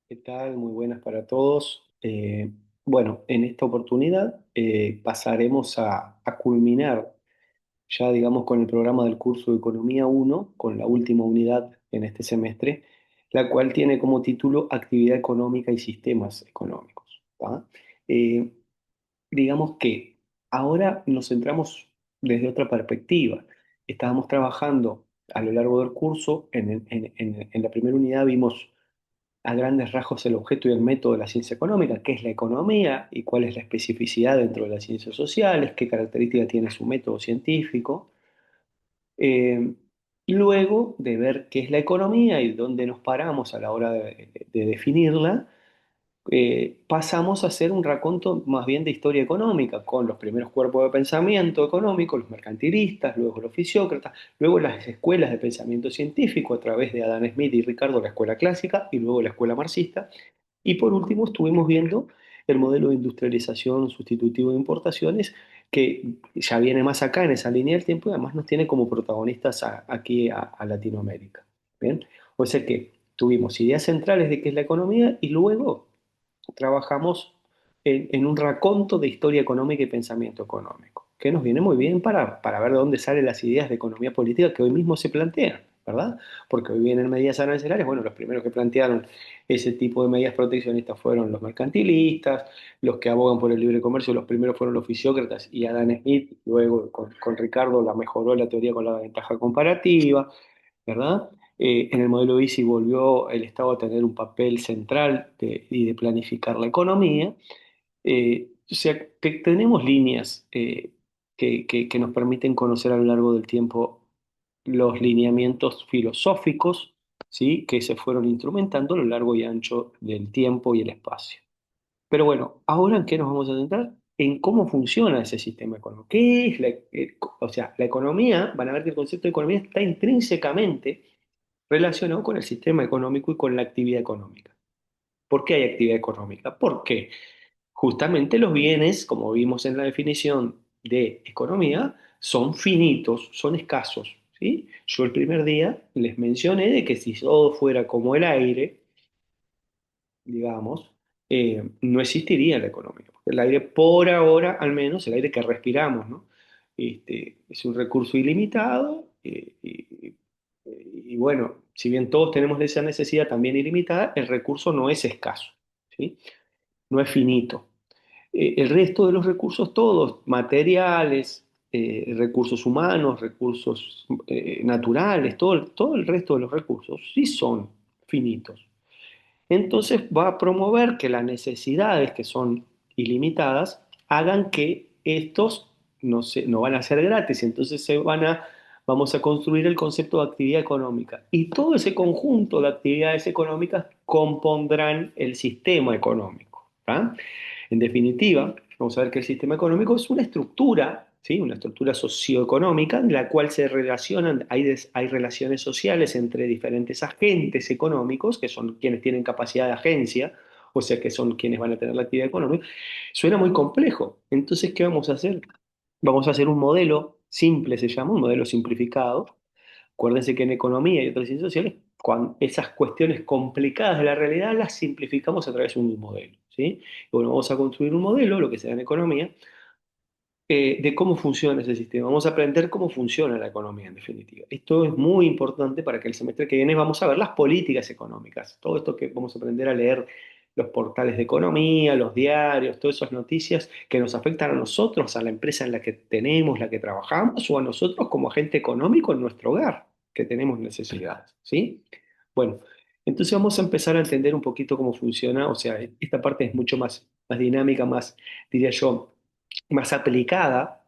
¿Qué tal? Muy buenas para todos. Bueno, en esta oportunidad pasaremos a culminar ya, digamos, con el programa del curso de Economía 1, con la última unidad en este semestre, la cual tiene como título Actividad económica y sistemas económicos. ¿Tá? Eh, digamos que ahora nos centramos desde otra perspectiva. Estábamos trabajando a lo largo del curso, en la primera unidad vimos a grandes rasgos el objeto y el método de la ciencia económica, qué es la economía y cuál es la especificidad dentro de las ciencias sociales, qué característica tiene su método científico. Eh, Luego de ver qué es la economía y dónde nos paramos a la hora de definirla, pasamos a hacer un raconto más bien de historia económica, con los primeros cuerpos de pensamiento económico, los mercantilistas, luego los fisiócratas, luego las escuelas de pensamiento científico a través de Adam Smith y Ricardo, la escuela clásica, y luego la escuela marxista. Y por último estuvimos viendo el modelo de industrialización sustitutivo de importaciones, que ya viene más acá en esa línea del tiempo y además nos tiene como protagonistas aquí a Latinoamérica. ¿Bien? O sea que tuvimos ideas centrales de qué es la economía y luego trabajamos en un raconto de historia económica y pensamiento económico, que nos viene muy bien para ver de dónde salen las ideas de economía política que hoy mismo se plantean, ¿verdad? Porque hoy vienen medidas arancelarias, bueno, los primeros que plantearon ese tipo de medidas proteccionistas fueron los mercantilistas, los que abogan por el libre comercio, los primeros fueron los fisiócratas y Adam Smith, luego con Ricardo la mejoró la teoría con la ventaja comparativa, ¿verdad? En el modelo ISI volvió el Estado a tener un papel central y de planificar la economía. O sea, que tenemos líneas que nos permiten conocer a lo largo del tiempo los lineamientos filosóficos, ¿sí? Que se fueron instrumentando a lo largo y ancho del tiempo y el espacio. Pero bueno, ahora en qué nos vamos a centrar? En cómo funciona ese sistema económico. ¿Qué es o sea, la economía? Van a ver que el concepto de economía está intrínsecamente relacionado con el sistema económico y con la actividad económica. ¿Por qué hay actividad económica? Porque justamente los bienes, como vimos en la definición de economía, son finitos, son escasos. ¿Sí? Yo el primer día les mencioné de que si todo fuera como el aire, digamos, no existiría la economía. Porque el aire, por ahora, al menos, el aire que respiramos, ¿no? Es un recurso ilimitado y bueno, si bien todos tenemos esa necesidad también ilimitada, el recurso no es escaso, ¿sí? No es finito. El resto de los recursos, todos, materiales, recursos humanos, recursos naturales, todo el resto de los recursos, sí son finitos. Entonces va a promover que las necesidades, que son ilimitadas, hagan que estos no van a ser gratis. Entonces vamos a construir el concepto de actividad económica. Y todo ese conjunto de actividades económicas compondrán el sistema económico. ¿Ah? En definitiva, vamos a ver que el sistema económico es una estructura, ¿sí? Una estructura socioeconómica en la cual se relacionan, hay relaciones sociales entre diferentes agentes económicos, que son quienes tienen capacidad de agencia, o sea, que son quienes van a tener la actividad económica. Suena muy complejo. Entonces, ¿qué vamos a hacer? Vamos a hacer un modelo simple, se llama, un modelo simplificado. Acuérdense que en economía y otras ciencias sociales, cuando esas cuestiones complicadas de la realidad las simplificamos a través de un modelo, ¿sí? Y bueno, vamos a construir un modelo, lo que sea en economía, de cómo funciona ese sistema. Vamos a aprender cómo funciona la economía, en definitiva. Esto es muy importante para que el semestre que viene vamos a ver las políticas económicas. Todo esto que vamos a aprender a leer los portales de economía, los diarios, todas esas noticias que nos afectan a nosotros, a la empresa en la que tenemos, la que trabajamos, o a nosotros como agente económico en nuestro hogar, que tenemos necesidades, ¿sí? Bueno, entonces vamos a empezar a entender un poquito cómo funciona, o sea, esta parte es mucho más dinámica, más, diría yo, más aplicada,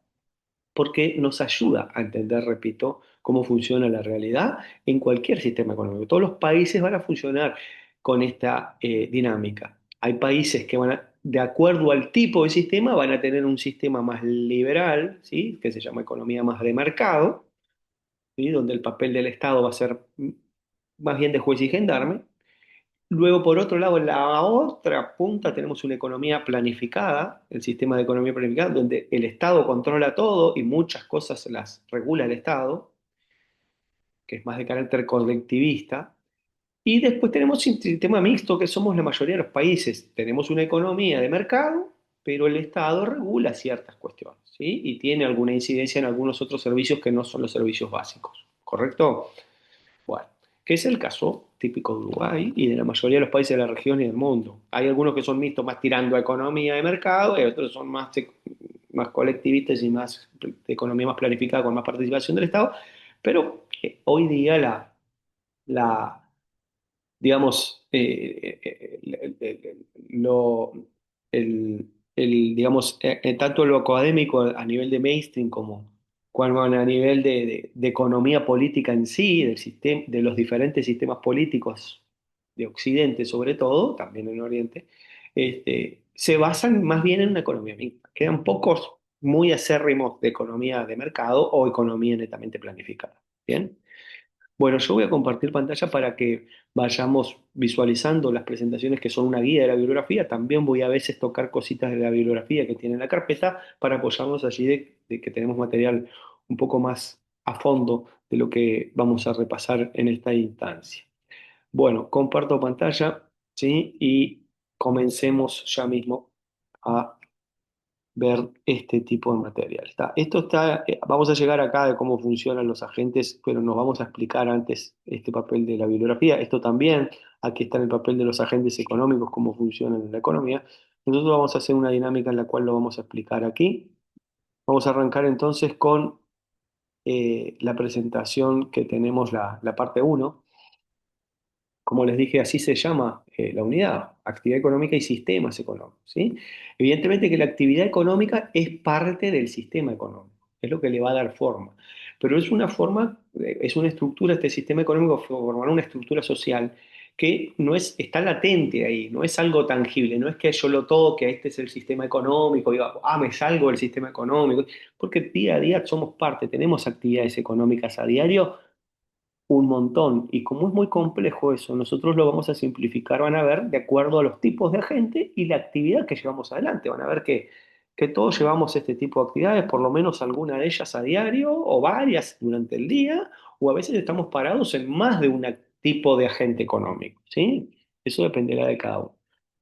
porque nos ayuda a entender, repito, cómo funciona la realidad en cualquier sistema económico. Todos los países van a funcionar con esta dinámica. Hay países que de acuerdo al tipo de sistema, van a tener un sistema más liberal, ¿sí? Que se llama economía más de mercado, ¿sí? Donde el papel del Estado va a ser más bien de juez y gendarme. Luego, por otro lado, en la otra punta tenemos una economía planificada, el sistema de economía planificada, donde el Estado controla todo y muchas cosas las regula el Estado, que es más de carácter colectivista. Y después tenemos un sistema mixto que somos la mayoría de los países. Tenemos una economía de mercado, pero el Estado regula ciertas cuestiones, ¿sí? Y tiene alguna incidencia en algunos otros servicios que no son los servicios básicos, ¿correcto? Bueno, que es el caso típico de Uruguay y de la mayoría de los países de la región y del mundo. Hay algunos que son mixtos más tirando a economía de mercado y otros son más colectivistas y más de economía más planificada con más participación del Estado, pero hoy día la, digamos, digamos, tanto lo académico a nivel de mainstream como a nivel de economía política en sí, del sistema, de los diferentes sistemas políticos de Occidente sobre todo, también en Oriente, se basan más bien en una economía mixta. Quedan pocos muy acérrimos de economía de mercado o economía netamente planificada. ¿Bien? Bueno, yo voy a compartir pantalla para que vayamos visualizando las presentaciones que son una guía de la bibliografía. También voy a veces tocar cositas de la bibliografía que tiene la carpeta para apoyarnos allí de que tenemos material un poco más a fondo de lo que vamos a repasar en esta instancia. Bueno, comparto pantalla, ¿sí? Y comencemos ya mismo a ver este tipo de material. Esto está, vamos a llegar acá de cómo funcionan los agentes, pero nos vamos a explicar antes este papel de la bibliografía. Esto también, aquí está en el papel de los agentes económicos, cómo funcionan en la economía. Nosotros vamos a hacer una dinámica en la cual lo vamos a explicar aquí. Vamos a arrancar entonces con la presentación que tenemos, la parte uno. Como les dije, así se llama la unidad, actividad económica y sistemas económicos, ¿sí? Evidentemente que la actividad económica es parte del sistema económico, es lo que le va a dar forma, pero es una forma, es una estructura, este sistema económico formará una estructura social que no es, está latente ahí, no es algo tangible, no es que yo lo toque, este es el sistema económico, y me salgo del sistema económico, porque día a día somos parte, tenemos actividades económicas a diario un montón. Y como es muy complejo eso, nosotros lo vamos a simplificar, van a ver, de acuerdo a los tipos de agente y la actividad que llevamos adelante. Van a ver que todos llevamos este tipo de actividades, por lo menos alguna de ellas a diario o varias durante el día, o a veces estamos parados en más de un tipo de agente económico, ¿sí? Eso dependerá de cada uno.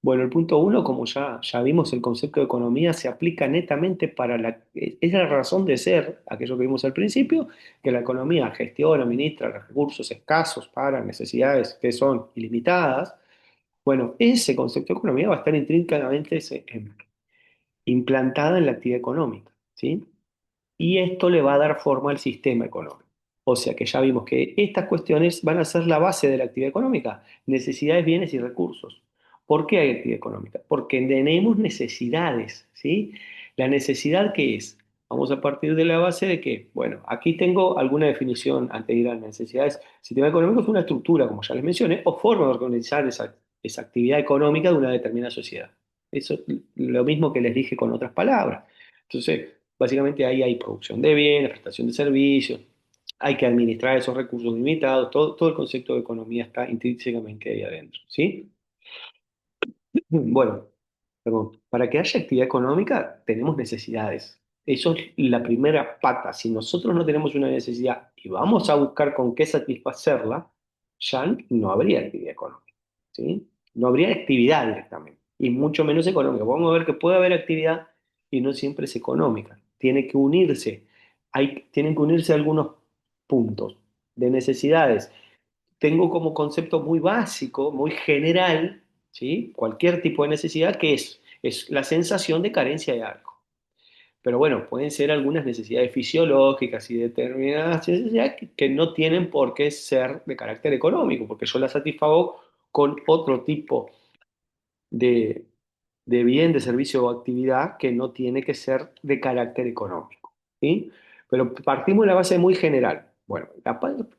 Bueno, el punto uno, como ya vimos, el concepto de economía se aplica netamente para es la razón de ser, aquello que vimos al principio, que la economía gestiona, administra recursos escasos para necesidades que son ilimitadas, bueno, ese concepto de economía va a estar intrínsecamente implantada en la actividad económica, ¿sí? Y esto le va a dar forma al sistema económico. O sea que ya vimos que estas cuestiones van a ser la base de la actividad económica, necesidades, bienes y recursos. ¿Por qué hay actividad económica? Porque tenemos necesidades, ¿sí? La necesidad que es, vamos a partir de la base de que, bueno, aquí tengo alguna definición antes de ir a las necesidades. Sistema económico es una estructura, como ya les mencioné, o forma de organizar esa actividad económica de una determinada sociedad. Eso es lo mismo que les dije con otras palabras. Entonces, básicamente ahí hay producción de bienes, prestación de servicios, hay que administrar esos recursos limitados, todo el concepto de economía está intrínsecamente ahí adentro, ¿sí? Bueno, perdón, para que haya actividad económica tenemos necesidades. Eso es la primera pata. Si nosotros no tenemos una necesidad y vamos a buscar con qué satisfacerla, ya no habría actividad económica, ¿sí? No habría actividad directamente, y mucho menos económica. Vamos a ver que puede haber actividad y no siempre es económica. Tiene que unirse. Tienen que unirse algunos puntos de necesidades. Tengo como concepto muy básico, muy general, ¿sí? Cualquier tipo de necesidad que es la sensación de carencia de algo. Pero bueno, pueden ser algunas necesidades fisiológicas y determinadas necesidades que no tienen por qué ser de carácter económico, porque yo las satisfago con otro tipo de, de bien, de servicio o actividad que no tiene que ser de carácter económico, ¿sí? Pero partimos de la base muy general. Bueno,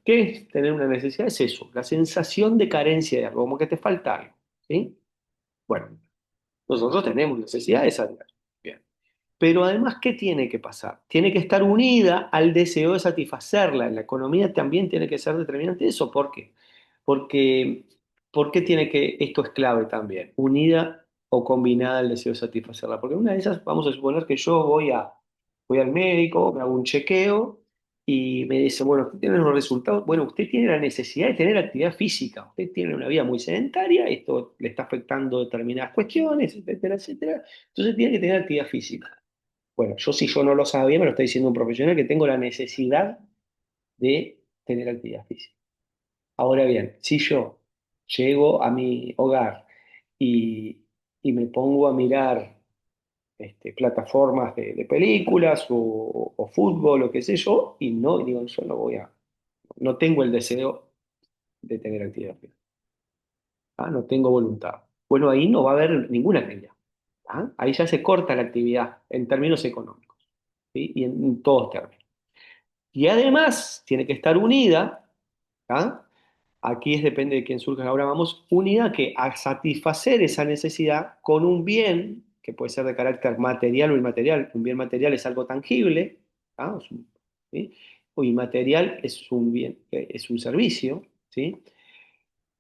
¿qué es tener una necesidad? Es eso, la sensación de carencia de algo, como que te falta algo, ¿sí? Bueno, nosotros tenemos necesidades a diario. Bien. Pero además, ¿qué tiene que pasar? Tiene que estar unida al deseo de satisfacerla. En la economía también tiene que ser determinante eso. ¿Por qué? Porque, ¿por qué tiene que, esto es clave también, unida o combinada al deseo de satisfacerla? Porque una de esas, vamos a suponer que yo voy al médico, me hago un chequeo Y me dice, bueno, usted tiene los resultados, bueno, usted tiene la necesidad de tener actividad física, usted tiene una vida muy sedentaria, esto le está afectando determinadas cuestiones, etcétera, etcétera, entonces tiene que tener actividad física. Bueno, yo si yo no lo sabía, me lo está diciendo un profesional que tengo la necesidad de tener actividad física. Ahora bien, si yo llego a mi hogar y, y me pongo a mirar plataformas de películas o fútbol o qué sé yo, y no, y digo, yo no voy a, no tengo el deseo de tener actividad física, ¿ah? No tengo voluntad. Bueno, ahí no va a haber ninguna actividad, ¿ah? Ahí ya se corta la actividad en términos económicos, ¿sí? Y en todos términos. Y además tiene que estar unida, ¿ah? Aquí es depende de quién surja, ahora vamos, unida que a satisfacer esa necesidad con un bien que puede ser de carácter material o inmaterial. Un bien material es algo tangible, ¿ah? ¿Sí? O inmaterial es un bien, es un servicio, ¿sí?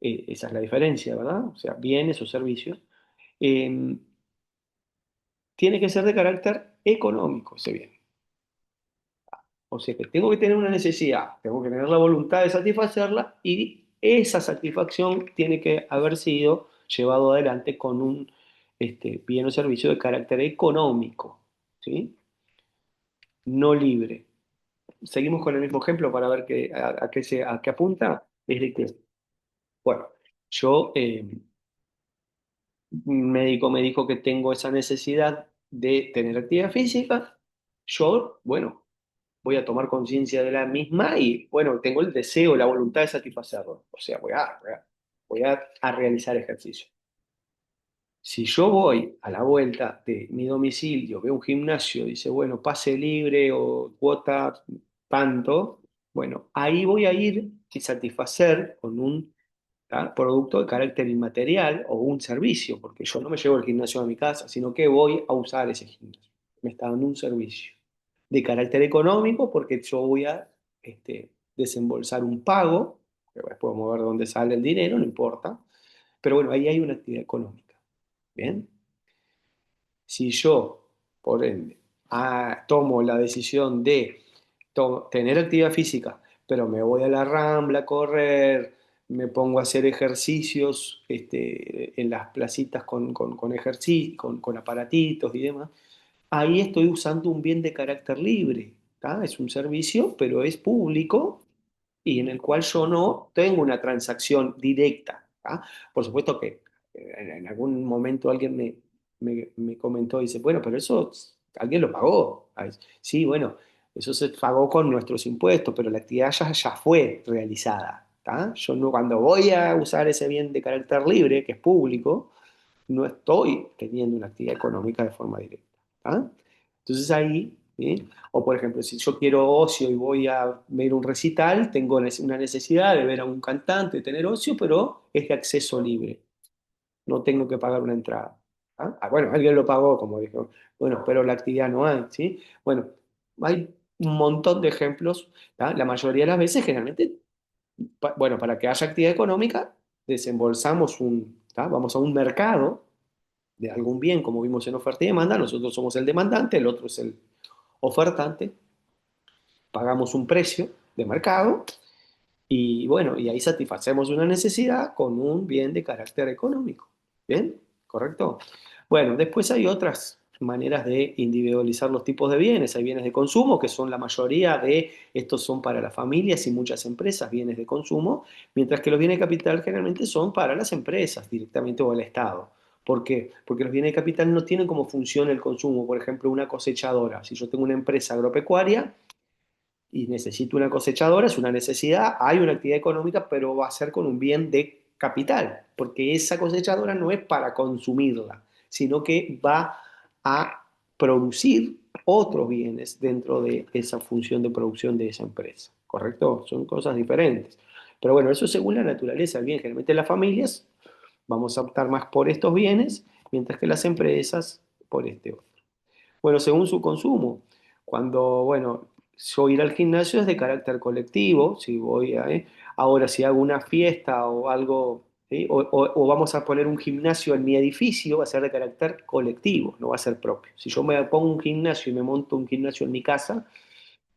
Esa es la diferencia, ¿verdad? O sea, bienes o servicios. Eh, Tiene que ser de carácter económico ese bien. O sea que tengo que tener una necesidad, tengo que tener la voluntad de satisfacerla y esa satisfacción tiene que haber sido llevado adelante con un bien o servicio de carácter económico, ¿sí? No libre. Seguimos con el mismo ejemplo para ver a qué apunta. Es de que, bueno, yo, un médico me dijo que tengo esa necesidad de tener actividad física. Yo, bueno, voy a tomar conciencia de la misma y, bueno, tengo el deseo, la voluntad de satisfacerlo. O sea, a realizar ejercicio. Si yo voy a la vuelta de mi domicilio, veo un gimnasio, dice, bueno, pase libre o cuota tanto, bueno, ahí voy a ir y satisfacer con un, ¿tá?, producto de carácter inmaterial o un servicio, porque yo no me llevo el gimnasio a mi casa, sino que voy a usar ese gimnasio. Me está dando un servicio de carácter económico porque yo voy a desembolsar un pago, que después podemos ver dónde sale el dinero, no importa, pero bueno, ahí hay una actividad económica. Bien, si yo, por ende, tomo la decisión de tener actividad física, pero me voy a la Rambla a correr, me pongo a hacer ejercicios en las placitas con ejercicio, con aparatitos y demás, ahí estoy usando un bien de carácter libre, ¿tá? Es un servicio, pero es público y en el cual yo no tengo una transacción directa, ¿tá? Por supuesto que en algún momento alguien me comentó y dice, bueno, pero eso alguien lo pagó. Ay, sí, bueno, eso se pagó con nuestros impuestos, pero la actividad ya fue realizada, ¿tá? Yo no, cuando voy a usar ese bien de carácter libre, que es público, no estoy teniendo una actividad económica de forma directa. ¿Ah? Entonces ahí, ¿sí? O por ejemplo, si yo quiero ocio y voy a ver un recital, tengo una necesidad de ver a un cantante, tener ocio, pero es de acceso libre, no tengo que pagar una entrada. ¿Ah? Bueno, alguien lo pagó, como dijo, bueno, pero la actividad no hay, ¿sí? Bueno, hay un montón de ejemplos, ¿tá? La mayoría de las veces, generalmente, bueno, para que haya actividad económica, desembolsamos ¿tá? Vamos a un mercado de algún bien, como vimos en oferta y demanda, nosotros somos el demandante, el otro es el ofertante, pagamos un precio de mercado y bueno, y ahí satisfacemos una necesidad con un bien de carácter económico. ¿Bien? ¿Correcto? Bueno, después hay otras maneras de individualizar los tipos de bienes. Hay bienes de consumo, que son la mayoría de estos son para las familias y muchas empresas, bienes de consumo, mientras que los bienes de capital generalmente son para las empresas directamente o el Estado. ¿Por qué? Porque los bienes de capital no tienen como función el consumo. Por ejemplo, una cosechadora. Si yo tengo una empresa agropecuaria, y necesito una cosechadora, es una necesidad, hay una actividad económica, pero va a ser con un bien de capital, porque esa cosechadora no es para consumirla, sino que va a producir otros bienes dentro de esa función de producción de esa empresa, ¿correcto? Son cosas diferentes. Pero bueno, eso es según la naturaleza del bien. Generalmente las familias vamos a optar más por estos bienes, mientras que las empresas por este otro. Bueno, según su consumo. Cuando, bueno, yo ir al gimnasio es de carácter colectivo, si voy a, ahora si hago una fiesta o algo, ¿sí? O vamos a poner un gimnasio en mi edificio, va a ser de carácter colectivo, no va a ser propio. Si yo me pongo un gimnasio y me monto un gimnasio en mi casa,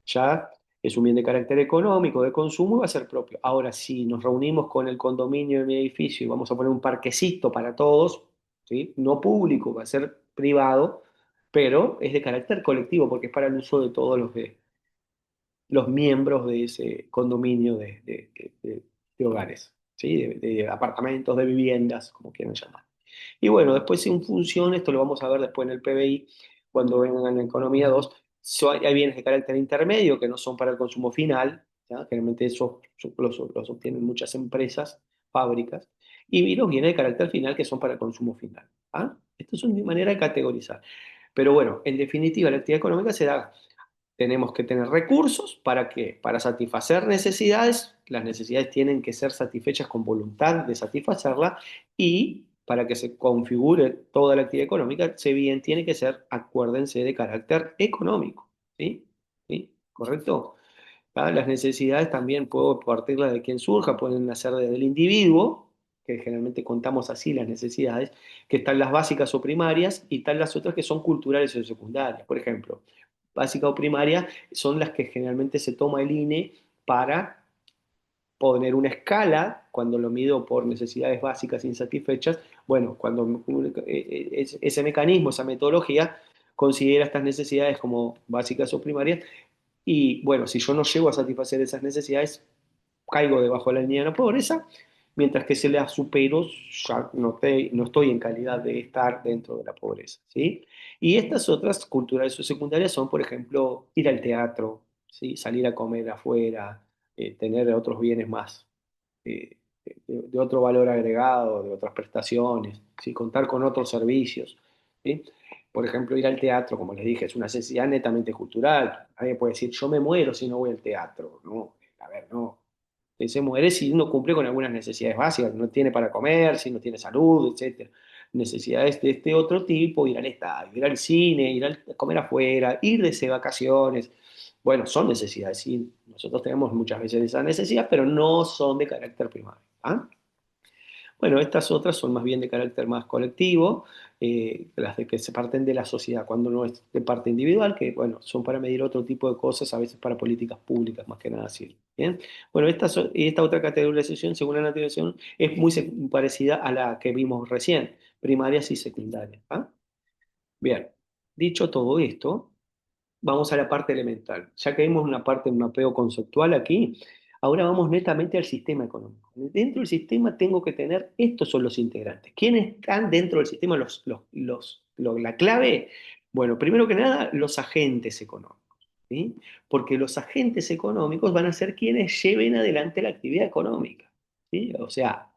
ya Es un bien de carácter económico, de consumo, y va a ser propio. Ahora, si nos reunimos con el condominio de mi edificio y vamos a poner un parquecito para todos, ¿sí? No público, va a ser privado, pero es de carácter colectivo porque es para el uso de todos los miembros de ese condominio de hogares, ¿sí? De apartamentos, de viviendas, como quieran llamar. Y bueno, después en función, esto lo vamos a ver después en el PBI, cuando vengan en la economía 2, hay bienes de carácter intermedio que no son para el consumo final, ¿ya? Generalmente esos los obtienen muchas empresas, fábricas, y los bienes de carácter final que son para el consumo final. ¿Ah? Esto es una manera de categorizar. Pero bueno, en definitiva, la actividad económica se da. Tenemos que tener recursos para que, para satisfacer necesidades, las necesidades tienen que ser satisfechas con voluntad de satisfacerla y para que se configure toda la actividad económica, se bien tiene que ser, acuérdense, de carácter económico. ¿Sí? ¿Sí? ¿Correcto? ¿Ah? Las necesidades también puedo partirlas de quien surja, pueden nacer desde el individuo, que generalmente contamos así las necesidades, que están las básicas o primarias y están las otras que son culturales o secundarias. Por ejemplo, básica o primaria son las que generalmente se toma el INE para poner una escala cuando lo mido por necesidades básicas insatisfechas. Bueno, cuando ese mecanismo, esa metodología, considera estas necesidades como básicas o primarias y bueno, si yo no llego a satisfacer esas necesidades, caigo debajo de la línea de la pobreza, mientras que se la supero, ya no estoy en calidad de estar dentro de la pobreza, ¿sí? Y estas otras culturales o secundarias son, por ejemplo, ir al teatro, ¿sí? Salir a comer afuera, tener otros bienes más, eh, de otro valor agregado, de otras prestaciones, ¿sí? Contar con otros servicios, ¿sí? Por ejemplo, ir al teatro, como les dije, es una necesidad netamente cultural. Alguien puede decir, yo me muero si no voy al teatro. No, a ver, no. Se muere si uno cumple con algunas necesidades básicas, no tiene para comer, si no tiene salud, etcétera. Necesidades de este otro tipo, ir al estadio, ir al cine, ir a comer afuera, ir de vacaciones. Bueno, son necesidades, sí. Nosotros tenemos muchas veces esa necesidad, pero no son de carácter primario. ¿Ah? Bueno, estas otras son más bien de carácter más colectivo, las de que se parten de la sociedad, cuando no es de parte individual, que bueno, son para medir otro tipo de cosas, a veces para políticas públicas más que nada sirven. ¿Bien? Bueno, y esta otra categorización, según la naturalización, es muy parecida a la que vimos recién, primarias y secundarias. ¿Ah? Bien, dicho todo esto, vamos a la parte elemental. Ya que vimos una parte de mapeo conceptual aquí, ahora vamos netamente al sistema económico. Dentro del sistema tengo que tener, estos son los integrantes. ¿Quiénes están dentro del sistema? La clave, bueno, primero que nada, los agentes económicos. ¿Sí? Porque los agentes económicos van a ser quienes lleven adelante la actividad económica. ¿Sí? O sea,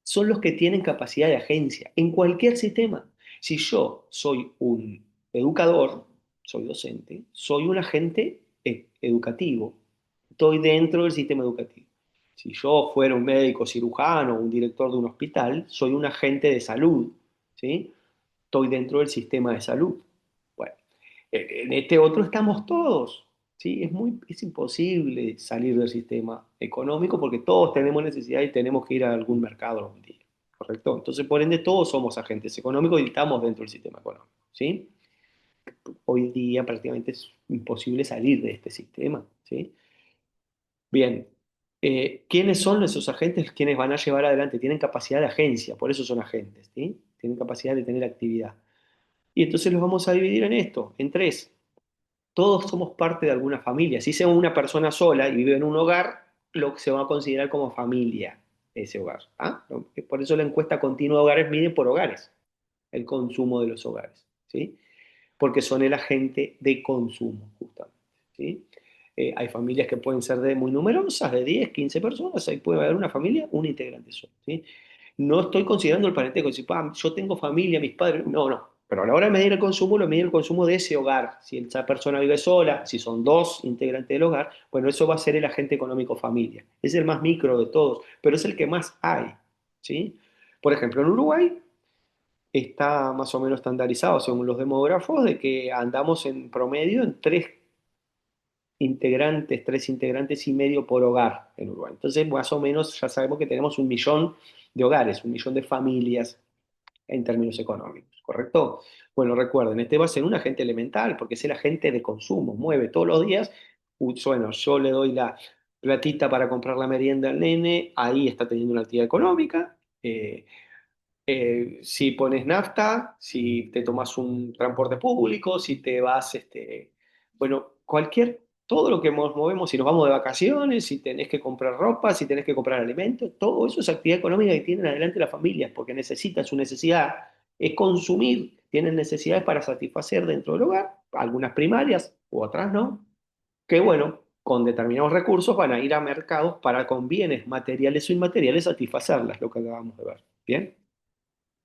son los que tienen capacidad de agencia en cualquier sistema. Si yo soy un educador, soy docente, soy un agente educativo, estoy dentro del sistema educativo. Si yo fuera un médico cirujano o un director de un hospital, soy un agente de salud, ¿sí? Estoy dentro del sistema de salud. Bueno, en este otro estamos todos, ¿sí? Es imposible salir del sistema económico porque todos tenemos necesidad y tenemos que ir a algún mercado algún día, ¿correcto? Entonces, por ende, todos somos agentes económicos y estamos dentro del sistema económico, ¿sí? Hoy día prácticamente es imposible salir de este sistema, ¿sí? Bien, ¿quiénes son esos agentes? ¿Quiénes van a llevar adelante? Tienen capacidad de agencia, por eso son agentes, ¿sí? Tienen capacidad de tener actividad. Y entonces los vamos a dividir en esto, en tres. Todos somos parte de alguna familia. Si sea una persona sola y vive en un hogar, lo que se va a considerar como familia ese hogar. ¿Ah? Por eso la encuesta continua de hogares mide por hogares el consumo de los hogares, ¿sí? Porque son el agente de consumo, justamente, ¿sí? Hay familias que pueden ser muy numerosas, de 10, 15 personas, ahí puede haber una familia, un integrante solo, ¿sí? No estoy considerando el parentesco, si yo tengo familia, mis padres, no, no. Pero a la hora de medir el consumo, lo medir el consumo de ese hogar. Si esa persona vive sola, si son dos integrantes del hogar, bueno, eso va a ser el agente económico familia. Es el más micro de todos, pero es el que más hay, ¿sí? Por ejemplo, en Uruguay está más o menos estandarizado, según los demógrafos, de que andamos en promedio en tres integrantes y medio por hogar en Uruguay. Entonces, más o menos ya sabemos que tenemos 1 millón de hogares, 1 millón de familias en términos económicos, ¿correcto? Bueno, recuerden, este va a ser un agente elemental porque es el agente de consumo, mueve todos los días. bueno, yo le doy la platita para comprar la merienda al nene, ahí está teniendo una actividad económica. Si pones nafta, si te tomas un transporte público, si te vas, bueno, todo lo que nos movemos, si nos vamos de vacaciones, si tenés que comprar ropa, si tenés que comprar alimentos, todo eso es actividad económica que tienen adelante las familias, porque necesitan, su necesidad es consumir, tienen necesidades para satisfacer dentro del hogar, algunas primarias, u otras no, que bueno, con determinados recursos van a ir a mercados para con bienes materiales o inmateriales satisfacerlas, lo que acabamos de ver. ¿Bien?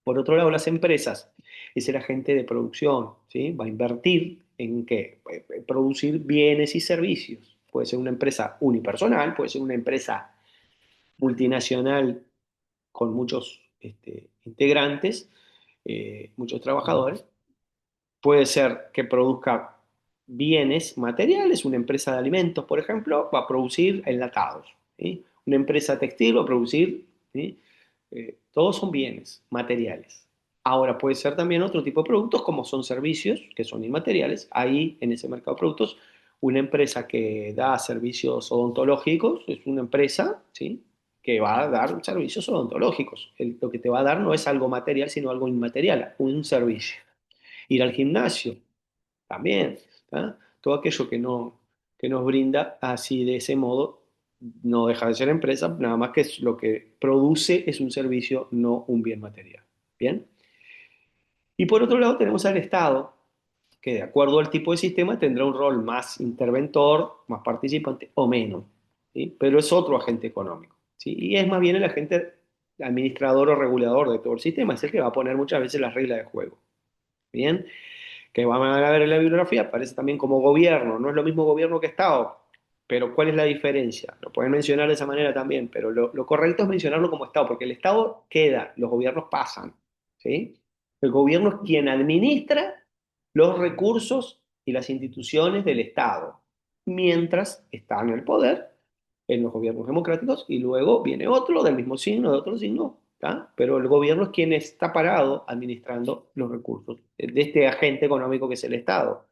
Por otro lado, las empresas es el agente de producción, ¿sí? Va a invertir en qué? Producir bienes y servicios. Puede ser una empresa unipersonal, puede ser una empresa multinacional con muchos integrantes, muchos trabajadores. Puede ser que produzca bienes materiales, una empresa de alimentos, por ejemplo, va a producir enlatados, ¿sí? Una empresa textil va a producir, ¿sí? Todos son bienes materiales. Ahora puede ser también otro tipo de productos como son servicios, que son inmateriales. Ahí en ese mercado de productos, una empresa que da servicios odontológicos es una empresa, ¿sí? Que va a dar servicios odontológicos. Lo que te va a dar no es algo material, sino algo inmaterial, un servicio. Ir al gimnasio, también, ¿tá? Todo aquello que nos brinda así de ese modo no deja de ser empresa, nada más que lo que produce es un servicio, no un bien material. ¿Bien? Y por otro lado tenemos al Estado, que de acuerdo al tipo de sistema tendrá un rol más interventor, más participante o menos, ¿sí? Pero es otro agente económico, ¿sí? Y es más bien el agente administrador o regulador de todo el sistema, es el que va a poner muchas veces las reglas de juego. ¿Bien? Que van a ver en la bibliografía, aparece también como gobierno, no es lo mismo gobierno que Estado, pero ¿cuál es la diferencia? Lo pueden mencionar de esa manera también, pero lo correcto es mencionarlo como Estado, porque el Estado queda, los gobiernos pasan, ¿sí? El gobierno es quien administra los recursos y las instituciones del Estado, mientras está en el poder en los gobiernos democráticos y luego viene otro del mismo signo, de otro signo, ¿tá? Pero el gobierno es quien está parado administrando los recursos de este agente económico que es el Estado,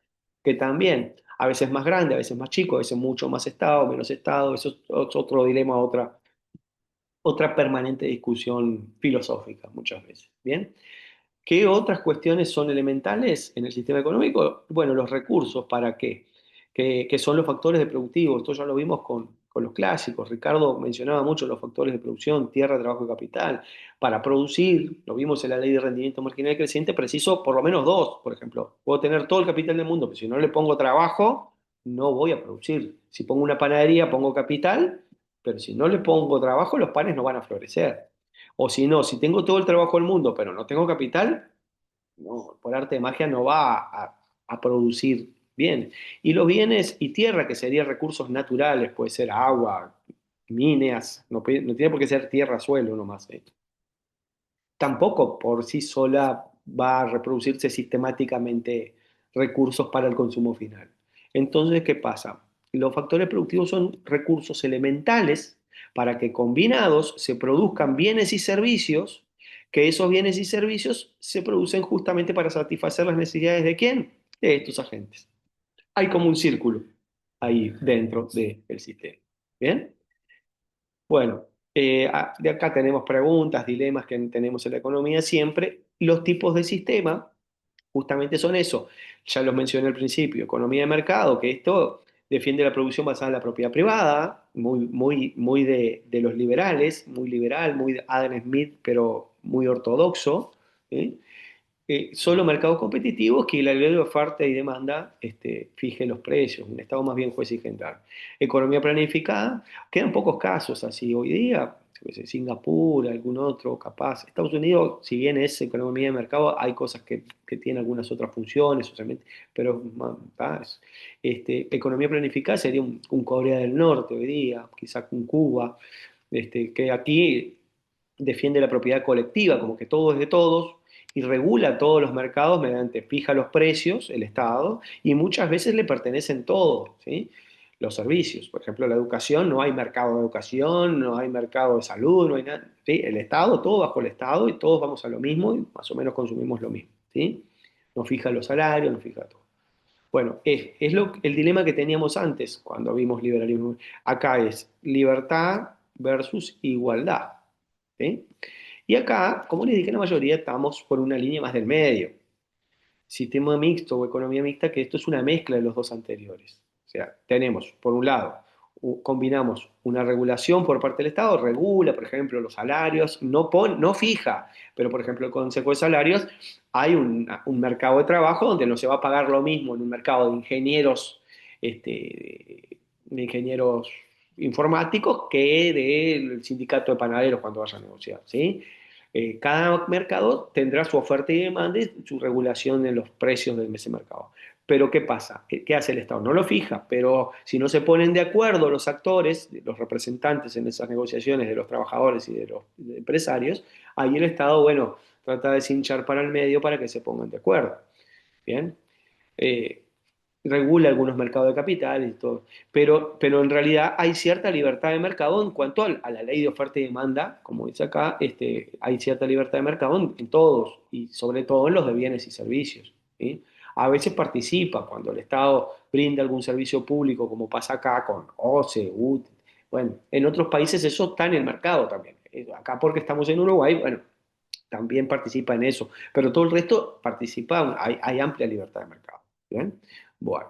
que también a veces más grande, a veces más chico, a veces mucho más Estado, menos Estado, eso es otro dilema, otra permanente discusión filosófica muchas veces, ¿bien? ¿Qué otras cuestiones son elementales en el sistema económico? Bueno, los recursos, ¿para qué? Que son los factores de productivo. Esto ya lo vimos con los clásicos. Ricardo mencionaba mucho los factores de producción, tierra, trabajo y capital. Para producir, lo vimos en la ley de rendimiento marginal creciente, preciso por lo menos dos. Por ejemplo, puedo tener todo el capital del mundo, pero si no le pongo trabajo, no voy a producir. Si pongo una panadería, pongo capital, pero si no le pongo trabajo, los panes no van a florecer. O si no, si tengo todo el trabajo del mundo, pero no tengo capital, no, por arte de magia no va a producir bien. Y los bienes y tierra, que serían recursos naturales, puede ser agua, minas, no tiene por qué ser tierra, suelo nomás. Tampoco por sí sola va a reproducirse sistemáticamente recursos para el consumo final. Entonces, ¿qué pasa? Los factores productivos son recursos elementales para que combinados se produzcan bienes y servicios, que esos bienes y servicios se producen justamente para satisfacer las necesidades de quién? De estos agentes. Hay como un círculo ahí dentro del sistema. ¿Bien? Bueno, de acá tenemos preguntas, dilemas que tenemos en la economía siempre. Los tipos de sistema justamente son eso. Ya los mencioné al principio, economía de mercado, que esto defiende la producción basada en la propiedad privada, muy de los liberales, muy liberal, muy de Adam Smith, pero muy ortodoxo. ¿Sí? Solo mercados competitivos que la ley de oferta y demanda fije los precios, un Estado más bien juez y general. Economía planificada, quedan pocos casos así hoy día, yo qué sé, Singapur, algún otro capaz. Estados Unidos, si bien es economía de mercado, hay cosas que tienen algunas otras funciones, socialmente, pero economía planificada sería un Corea del Norte hoy día, quizás un Cuba, que aquí defiende la propiedad colectiva, como que todo es de todos, y regula todos los mercados mediante fija los precios, el Estado, y muchas veces le pertenecen todos, ¿sí? Los servicios, por ejemplo, la educación, no hay mercado de educación, no hay mercado de salud, no hay nada, ¿sí? El Estado, todo bajo el Estado, y todos vamos a lo mismo y más o menos consumimos lo mismo, ¿sí? Nos fija los salarios, nos fija todo. Bueno, el dilema que teníamos antes cuando vimos liberalismo. Acá es libertad versus igualdad. ¿Sí? Y acá, como les dije, la mayoría estamos por una línea más del medio. Sistema mixto o economía mixta, que esto es una mezcla de los dos anteriores. O sea, tenemos, por un lado, combinamos una regulación por parte del Estado, regula, por ejemplo, los salarios, no fija, pero por ejemplo, el Consejo de Salarios, hay un mercado de trabajo donde no se va a pagar lo mismo en un mercado de ingenieros, de ingenieros informáticos que del sindicato de panaderos cuando vaya a negociar, ¿sí? Cada mercado tendrá su oferta y demanda y su regulación en los precios de ese mercado. Pero ¿qué pasa? ¿Qué hace el Estado? No lo fija, pero si no se ponen de acuerdo los actores, los representantes en esas negociaciones de los trabajadores y de los empresarios, ahí el Estado, bueno, trata de cinchar para el medio para que se pongan de acuerdo. ¿Bien? Eh, Regula algunos mercados de capitales y todo. Pero en realidad hay cierta libertad de mercado en cuanto a la ley de oferta y demanda, como dice acá, hay cierta libertad de mercado en todos y sobre todo en los de bienes y servicios. ¿Sí? A veces participa cuando el Estado brinda algún servicio público, como pasa acá con OCE, UT. Bueno, en otros países eso está en el mercado también. Acá porque estamos en Uruguay, bueno, también participa en eso, pero todo el resto participa, hay amplia libertad de mercado. ¿Bien? Bueno,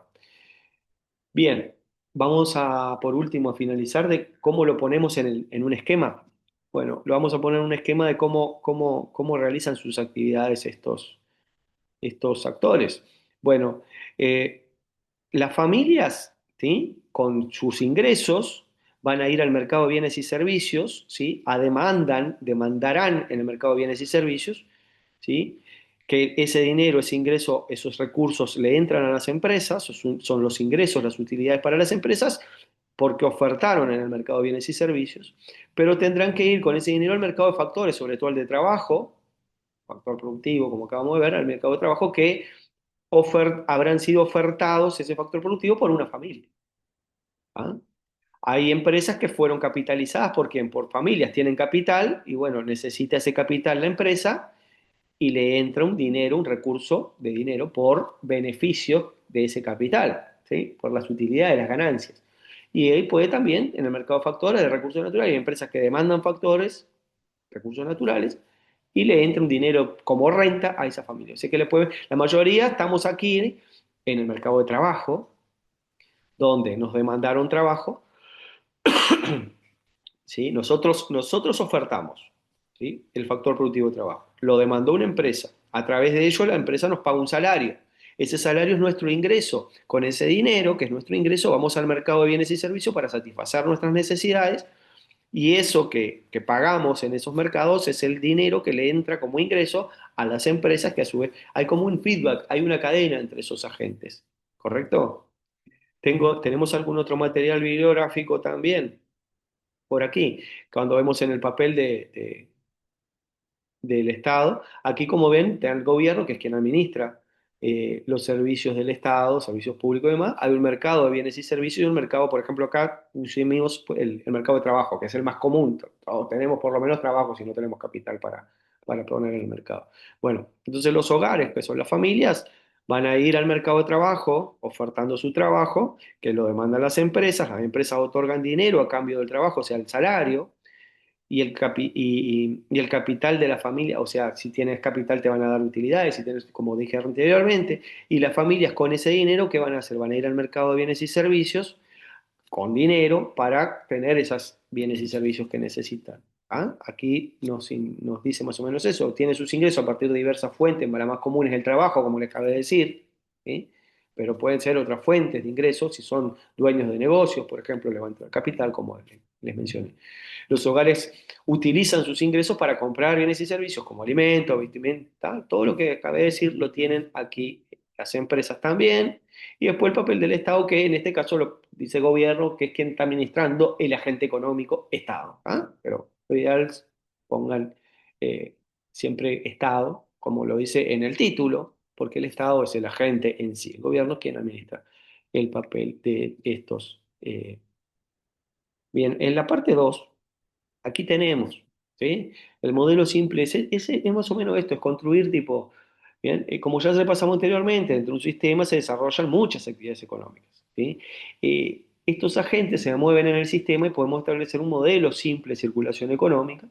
bien, vamos a, por último, a finalizar de cómo lo ponemos en un esquema. Bueno, lo vamos a poner en un esquema de cómo realizan sus actividades estos actores. Bueno, eh, las familias, ¿sí? Con sus ingresos van a ir al mercado de bienes y servicios, ¿sí? Demandarán en el mercado de bienes y servicios, ¿sí? Que ese dinero, ese ingreso, esos recursos le entran a las empresas, son los ingresos, las utilidades para las empresas, porque ofertaron en el mercado de bienes y servicios, pero tendrán que ir con ese dinero al mercado de factores, sobre todo al de trabajo, factor productivo, como acabamos de ver, al mercado de trabajo que habrán sido ofertados ese factor productivo por una familia. ¿Ah? Hay empresas que fueron capitalizadas por familias, tienen capital y bueno, necesita ese capital la empresa y le entra un dinero, un recurso de dinero por beneficio de ese capital, ¿sí? Por las utilidades, las ganancias. Y ahí puede también, en el mercado de factores de recursos naturales, hay empresas que demandan factores, recursos naturales, y le entra un dinero como renta a esa familia. Así que la mayoría estamos aquí en el mercado de trabajo, donde nos demandaron trabajo, ¿sí? Nosotros ofertamos, ¿sí? El factor productivo de trabajo. Lo demandó una empresa. A través de ello la empresa nos paga un salario. Ese salario es nuestro ingreso. Con ese dinero, que es nuestro ingreso, vamos al mercado de bienes y servicios para satisfacer nuestras necesidades y eso que pagamos en esos mercados es el dinero que le entra como ingreso a las empresas que a su vez hay como un feedback, hay una cadena entre esos agentes. ¿Correcto? Tenemos algún otro material bibliográfico también por aquí, cuando vemos en el papel del Estado. Aquí, como ven, está el gobierno, que es quien administra los servicios del Estado, servicios públicos y demás. Hay un mercado de bienes y servicios y un mercado, por ejemplo, acá usamos el mercado de trabajo, que es el más común. Todos tenemos por lo menos trabajo si no tenemos capital para poner en el mercado. Bueno, entonces los hogares, que son las familias, van a ir al mercado de trabajo ofertando su trabajo, que lo demandan las empresas otorgan dinero a cambio del trabajo, o sea, el salario y el capital de la familia, o sea, si tienes capital te van a dar utilidades, si tienes, como dije anteriormente, y las familias con ese dinero, ¿qué van a hacer? Van a ir al mercado de bienes y servicios con dinero para tener esos bienes y servicios que necesitan. ¿Ah? Aquí nos dice más o menos eso, tiene sus ingresos a partir de diversas fuentes, la más común es el trabajo, como les acabé de decir, ¿sí? Pero pueden ser otras fuentes de ingresos si son dueños de negocios, por ejemplo, levantar capital, como les mencioné. Los hogares utilizan sus ingresos para comprar bienes y servicios como alimentos, vestimenta, todo lo que acabé de decir lo tienen aquí las empresas también. Y después el papel del Estado, que en este caso lo dice el gobierno, que es quien está administrando el agente económico Estado. ¿Ah? Pero lo ideal es pongan eh, siempre Estado, como lo dice en el título, porque el Estado es el agente en sí. El gobierno es quien administra el papel de estos. Bien, en la parte 2 aquí tenemos, ¿sí? El modelo simple es más o menos esto, es construir tipo, Bien, como ya se pasamos anteriormente, dentro de un sistema se desarrollan muchas actividades económicas. ¿Sí? Estos agentes se mueven en el sistema y podemos establecer un modelo simple de circulación económica.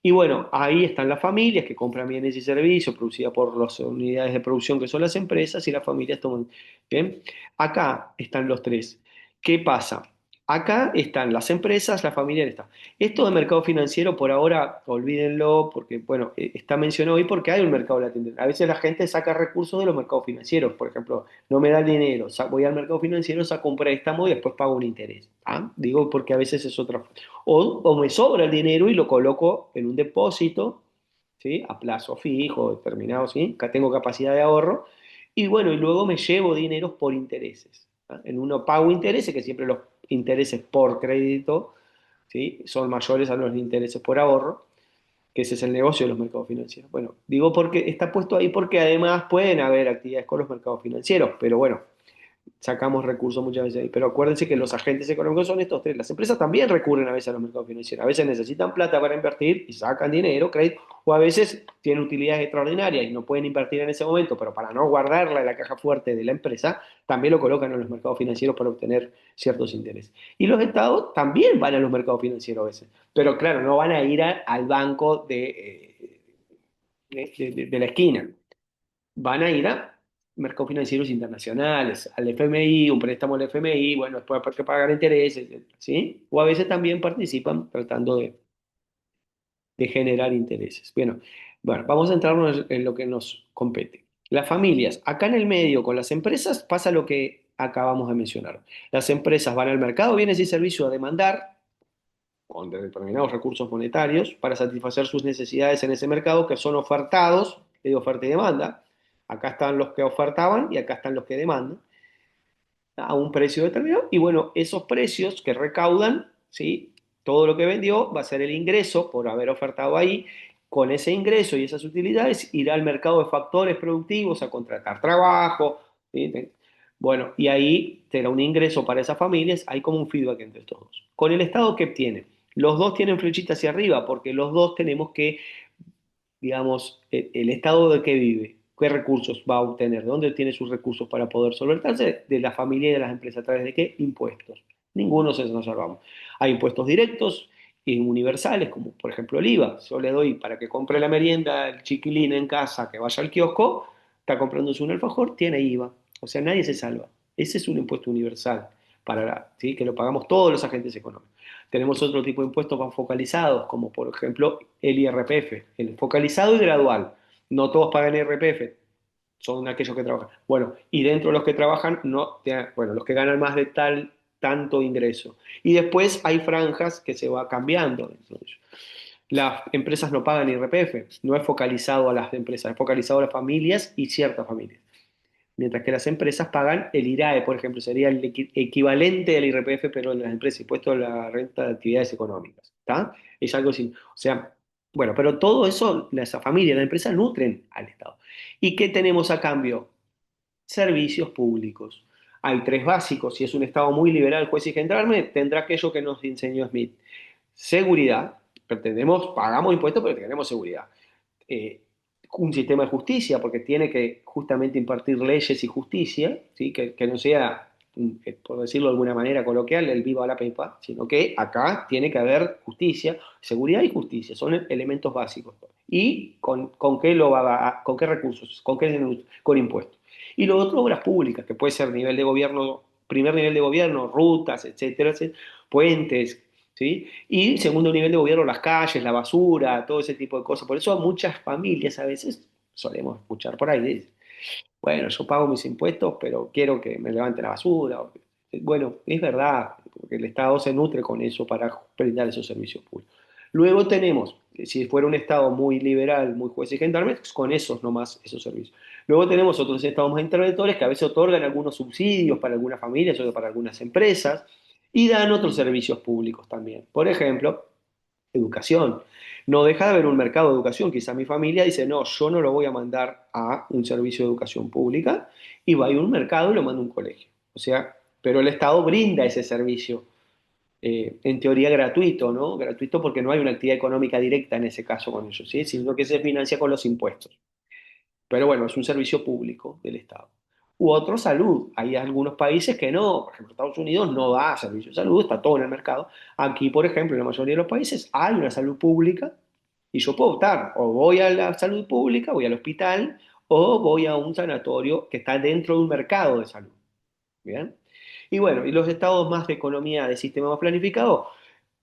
Y bueno, ahí están las familias que compran bienes y servicios producidas por las unidades de producción que son las empresas y las familias toman. Bien, acá están los tres. ¿Qué pasa? Acá están las empresas, las familias están. Esto de mercado financiero por ahora olvídenlo porque, bueno, está mencionado hoy porque hay un mercado latente. A veces la gente saca recursos de los mercados financieros. Por ejemplo, no me da el dinero, voy al mercado financiero, saco un préstamo y después pago un interés. ¿Ah? Digo porque a veces es otra. O me sobra el dinero y lo coloco en un depósito, ¿sí? A plazo fijo, determinado, ¿sí? Acá tengo capacidad de ahorro. Y bueno, y luego me llevo dineros por intereses. ¿Ah? En uno pago intereses, que siempre los intereses por crédito, ¿sí? Son mayores a los intereses por ahorro, que ese es el negocio de los mercados financieros. Bueno, digo porque está puesto ahí porque además pueden haber actividades con los mercados financieros, pero bueno, sacamos recursos muchas veces ahí. Pero acuérdense que los agentes económicos son estos tres. Las empresas también recurren a veces a los mercados financieros. A veces necesitan plata para invertir y sacan dinero, crédito, o a veces tienen utilidades extraordinarias y no pueden invertir en ese momento, pero para no guardarla en la caja fuerte de la empresa, también lo colocan en los mercados financieros para obtener ciertos intereses. Y los estados también van a los mercados financieros a veces. Pero claro, no van a ir al banco de la esquina, van a ir a mercados financieros internacionales, al FMI, un préstamo al FMI, bueno, después hay que pagar intereses, ¿sí? O a veces también participan tratando de generar intereses. Bueno, vamos a centrarnos en lo que nos compete. Las familias, acá en el medio con las empresas pasa lo que acabamos de mencionar. Las empresas van al mercado, bienes y servicios a demandar con determinados recursos monetarios para satisfacer sus necesidades en ese mercado que son ofertados, de oferta y demanda. Acá están los que ofertaban y acá están los que demandan a un precio determinado. Y bueno, esos precios que recaudan, ¿sí? Todo lo que vendió va a ser el ingreso por haber ofertado ahí. Con ese ingreso y esas utilidades irá al mercado de factores productivos a contratar trabajo. ¿Sí? Bueno, y ahí será un ingreso para esas familias. Hay como un feedback entre todos. Con el Estado, ¿qué obtiene? Los dos tienen flechita hacia arriba porque los dos tenemos que, digamos, el Estado de qué vive, qué recursos va a obtener, de dónde tiene sus recursos para poder solventarse, de la familia y de las empresas, a través de qué impuestos. Ninguno se nos salvamos. Hay impuestos directos y universales, como por ejemplo el IVA. Yo le doy para que compre la merienda, el chiquilín en casa, que vaya al kiosco, está comprándose un alfajor, tiene IVA. O sea, nadie se salva. Ese es un impuesto universal, ¿sí? Que lo pagamos todos los agentes económicos. Tenemos otro tipo de impuestos más focalizados, como por ejemplo el IRPF, el focalizado y gradual. No todos pagan IRPF, son aquellos que trabajan. Bueno, y dentro de los que trabajan, no, bueno, los que ganan más de tanto ingreso. Y después hay franjas que se va cambiando. Las empresas no pagan IRPF, no es focalizado a las empresas, es focalizado a las familias y ciertas familias. Mientras que las empresas pagan el IRAE, por ejemplo, sería el equivalente al IRPF, pero en las empresas, impuesto a la renta de actividades económicas. ¿Está? Es algo así. O sea, bueno, pero todo eso, las familias, las empresas nutren al Estado. ¿Y qué tenemos a cambio? Servicios públicos. Hay tres básicos. Si es un Estado muy liberal, juez y gendarme, tendrá aquello que nos enseñó Smith. Seguridad. Pagamos impuestos, pero tenemos seguridad. eh, un sistema de justicia, porque tiene que justamente impartir leyes y justicia, ¿sí? Que no sea, por decirlo de alguna manera coloquial, el viva la pepa, sino que acá tiene que haber justicia, seguridad y justicia, son elementos básicos. ¿Y con qué con qué recursos? Con impuestos. Y lo otro, obras públicas, que puede ser nivel de gobierno, primer nivel de gobierno, rutas, etcétera, etcétera, puentes, ¿sí? Y segundo nivel de gobierno, las calles, la basura, todo ese tipo de cosas. Por eso muchas familias a veces solemos escuchar por ahí, dicen, bueno, yo pago mis impuestos, pero quiero que me levante la basura. Bueno, es verdad, porque el Estado se nutre con eso para brindar esos servicios públicos. Luego tenemos, si fuera un Estado muy liberal, muy juez y gendarme, con esos nomás, esos servicios. Luego tenemos otros estados más interventores que a veces otorgan algunos subsidios para algunas familias o para algunas empresas y dan otros servicios públicos también. Por ejemplo, educación. No deja de haber un mercado de educación. Quizá mi familia dice, no, yo no lo voy a mandar a un servicio de educación pública y va a ir a un mercado y lo manda a un colegio. O sea, pero el Estado brinda ese servicio, en teoría gratuito, ¿no? Gratuito porque no hay una actividad económica directa en ese caso con ellos, ¿sí? Sino que se financia con los impuestos. pero bueno, es un servicio público del Estado. U otro, salud. Hay algunos países que no, por ejemplo, Estados Unidos no da servicio de salud, está todo en el mercado. Aquí, por ejemplo, en la mayoría de los países hay una salud pública y yo puedo optar, o voy a la salud pública, voy al hospital, o voy a un sanatorio que está dentro de un mercado de salud. ¿Bien? Y bueno, y los estados más de economía de sistema más planificado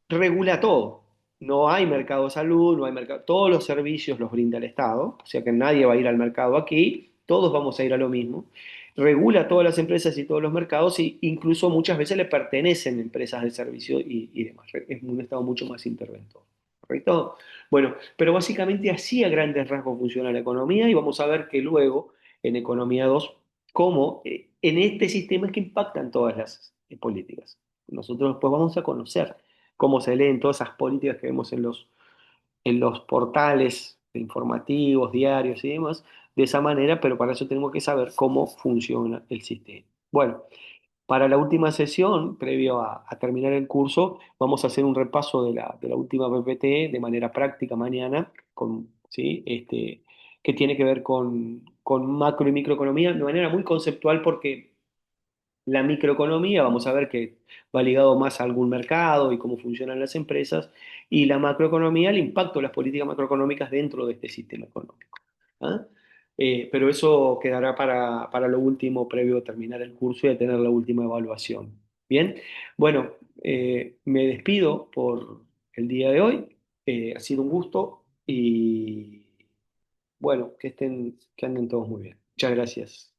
regula todo. No hay mercado de salud, no hay mercado, todos los servicios los brinda el Estado, o sea que nadie va a ir al mercado aquí, todos vamos a ir a lo mismo. Regula todas las empresas y todos los mercados, e incluso muchas veces le pertenecen empresas de servicio y demás. Es un Estado mucho más interventor. ¿Correcto? Bueno, pero básicamente así a grandes rasgos funciona la economía y vamos a ver que luego en Economía 2 cómo en este sistema es que impactan todas las políticas. Nosotros después vamos a conocer cómo se leen todas esas políticas que vemos en los portales informativos, diarios y demás, de esa manera, pero para eso tenemos que saber cómo funciona el sistema. Bueno, para la última sesión, previo a terminar el curso, vamos a hacer un repaso de la última PPT de manera práctica mañana, ¿sí? Que tiene que ver con macro y microeconomía de manera muy conceptual porque la microeconomía, vamos a ver que va ligado más a algún mercado y cómo funcionan las empresas, y la macroeconomía, el impacto de las políticas macroeconómicas dentro de este sistema económico. ¿Ah? Pero eso quedará para lo último, previo a terminar el curso y a tener la última evaluación. Bien, bueno, me despido por el día de hoy. Ha sido un gusto y bueno, que anden todos muy bien. Muchas gracias.